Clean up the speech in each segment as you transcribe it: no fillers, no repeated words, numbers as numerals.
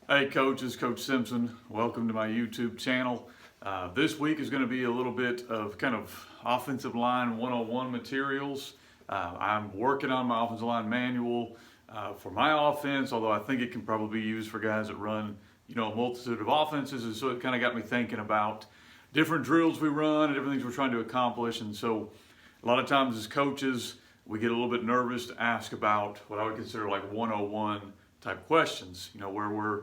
Hey Coach, it's Coach Simpson. Welcome to my YouTube channel. This week is going to be a little bit of kind of offensive line 101 materials. I'm working on my offensive line manual for my offense, although I think it can probably be used for guys that run, a multitude of offenses. And so it kind of got me thinking about different drills we run and different things we're trying to accomplish. And so a lot of times as coaches, we get a little bit nervous to ask about what I would consider like 101 type questions, where we're,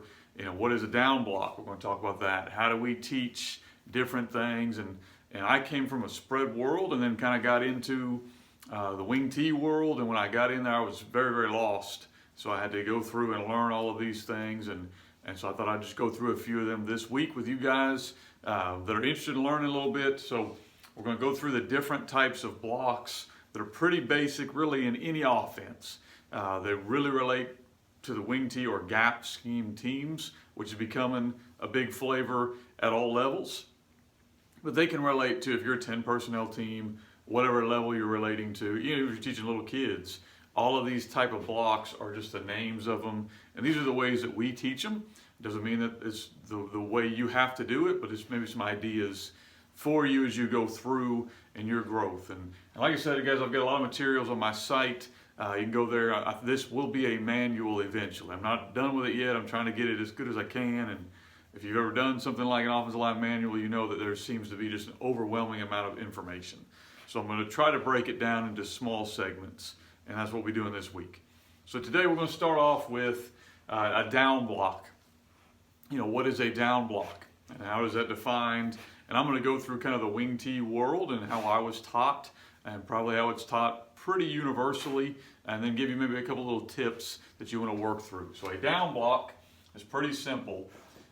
what is a down block? We're going to talk about that. How do we teach different things? And I came from a spread world and then kind of got into the wing T world. And when I got in there, I was very, very lost. So I had to go through and learn all of these things. And so I thought I'd just go through a few of them this week with you guys that are interested in learning a little bit. So we're going to go through the different types of blocks that are pretty basic really in any offense. They really relate to the wing T or gap scheme teams, which is becoming a big flavor at all levels. But they can relate to if you're a 10 personnel team, whatever level you're relating to, if you're teaching little kids. All of these type of blocks are just the names of them. And these are the ways that we teach them. It doesn't mean that it's the way you have to do it, but it's maybe some ideas for you as you go through in your growth. And like I said, guys, I've got a lot of materials on my site. You can go there. This will be a manual eventually. I'm not done with it yet. I'm trying to get it as good as I can. And if you've ever done something like an offensive line manual, you know that there seems to be just an overwhelming amount of information. So I'm going to try to break it down into small segments. And that's what we're doing this week. So today we're going to start off with a down block. What is a down block? And how is that defined? And I'm going to go through kind of the wing T world and how I was taught, and probably how it's taught pretty universally, and then give you maybe a couple little tips that you want to work through. So a down block is pretty simple.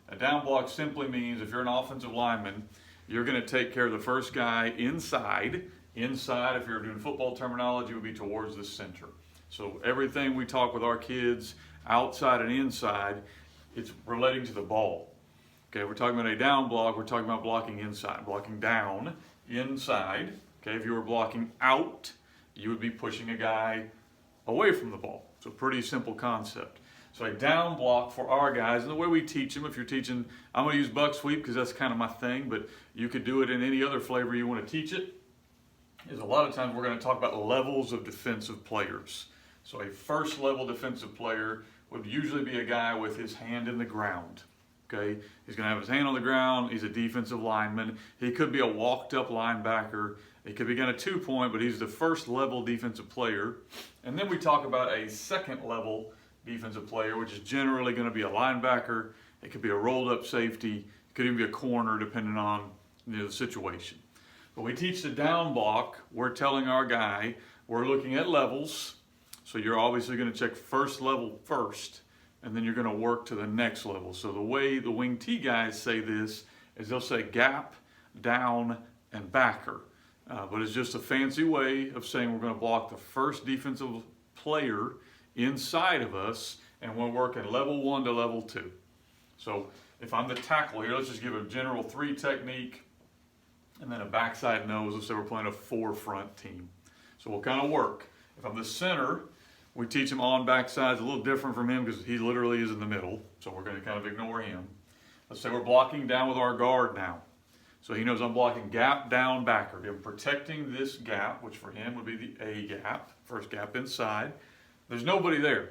A down block simply means if you're an offensive lineman, you're going to take care of the first guy inside. Inside, if you're doing football terminology, would be towards the center. So everything we talk with our kids, outside and inside, it's relating to the ball. Okay, we're talking about a down block, we're talking about blocking inside, blocking down, inside. Okay, if you were blocking out, you would be pushing a guy away from the ball. So pretty simple concept. So a down block for our guys, and the way we teach them, if you're teaching, I'm going to use buck sweep because that's kind of my thing, but you could do it in any other flavor you want to teach it, is a lot of times we're going to talk about levels of defensive players. So a first level defensive player would usually be a guy with his hand in the ground. Okay, he's going to have his hand on the ground. He's a defensive lineman. He could be a walked up linebacker. He could be kind of 2-point, but he's the first level defensive player. And then we talk about a second level defensive player, which is generally going to be a linebacker. It could be a rolled up safety. It could even be a corner, depending on the situation. When we teach the down block, we're telling our guy, we're looking at levels. So you're obviously going to check first level first, and then you're going to work to the next level. So the way the wing T guys say this is they'll say gap, down, and backer. But it's just a fancy way of saying we're going to block the first defensive player inside of us, and we're working level 1 to level 2. So if I'm the tackle here, let's just give a general 3 technique, and then a backside nose. Let's say we're playing a 4-front team. So we'll kind of work. If I'm the center, we teach him on backside. It's a little different from him because he literally is in the middle. So we're going to kind of ignore him. Let's say we're blocking down with our guard now. So he knows I'm blocking gap, down, backer. I'm protecting this gap, which for him would be the A gap, first gap inside. There's nobody there.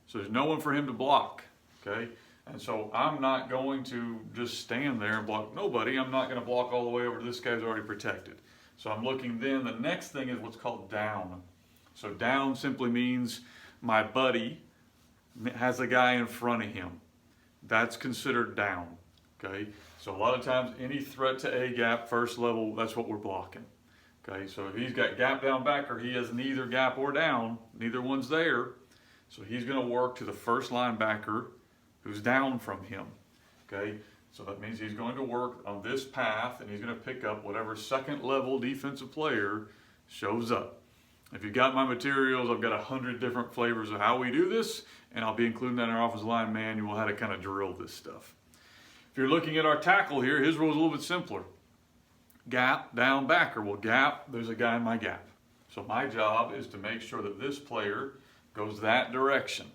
So there's no one for him to block, okay? And so I'm not going to just stand there and block nobody. I'm not going to block all the way over to this guy's already protected. So I'm looking then, the next thing is what's called down. So down simply means my buddy has a guy in front of him. That's considered down, okay? So a lot of times any threat to A gap, first level, that's what we're blocking. Okay, so if he's got gap, down, backer, he has neither gap or down, neither one's there. So he's going to work to the first linebacker who's down from him. Okay, so that means he's going to work on this path and he's going to pick up whatever second level defensive player shows up. If you've got my materials, I've got 100 different flavors of how we do this, and I'll be including that in our offensive line manual, how to kind of drill this stuff. If you're looking at our tackle here, his rule is a little bit simpler. Gap, down, backer. Well, gap, there's a guy in my gap. So my job is to make sure that this player goes that direction.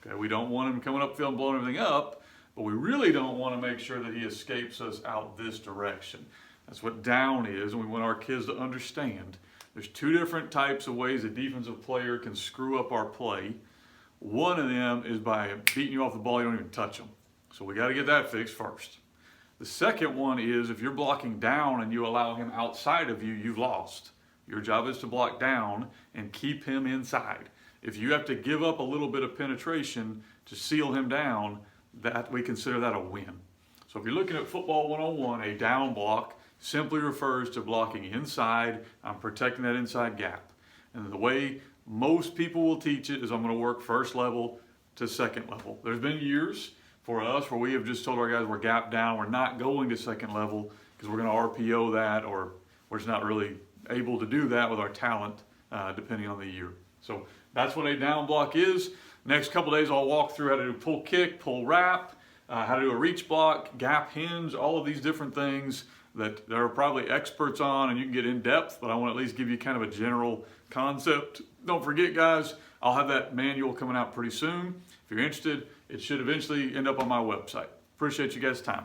Okay, we don't want him coming upfield and blowing everything up, but we really don't want to make sure that he escapes us out this direction. That's what down is, and we want our kids to understand. There's two different types of ways a defensive player can screw up our play. One of them is by beating you off the ball, you don't even touch them. So we got to get that fixed first. The second one is if you're blocking down and you allow him outside of you, you've lost. Your job is to block down and keep him inside. If you have to give up a little bit of penetration to seal him down, that we consider that a win. So if you're looking at football 101, a down block simply refers to blocking inside. I'm protecting that inside gap. And the way most people will teach it is I'm going to work first level to second level. There's been years for us where we have just told our guys we're gap down, we're not going to second level because we're going to RPO that, or we're just not really able to do that with our talent depending on the year. So that's what a down block is. Next couple days I'll walk through how to do pull kick, pull wrap, how to do a reach block, gap hinge, all of these different things that there are probably experts on and you can get in depth, but I want to at least give you kind of a general concept. Don't forget, guys, I'll have that manual coming out pretty soon. If you're interested, it should eventually end up on my website. Appreciate you guys' time.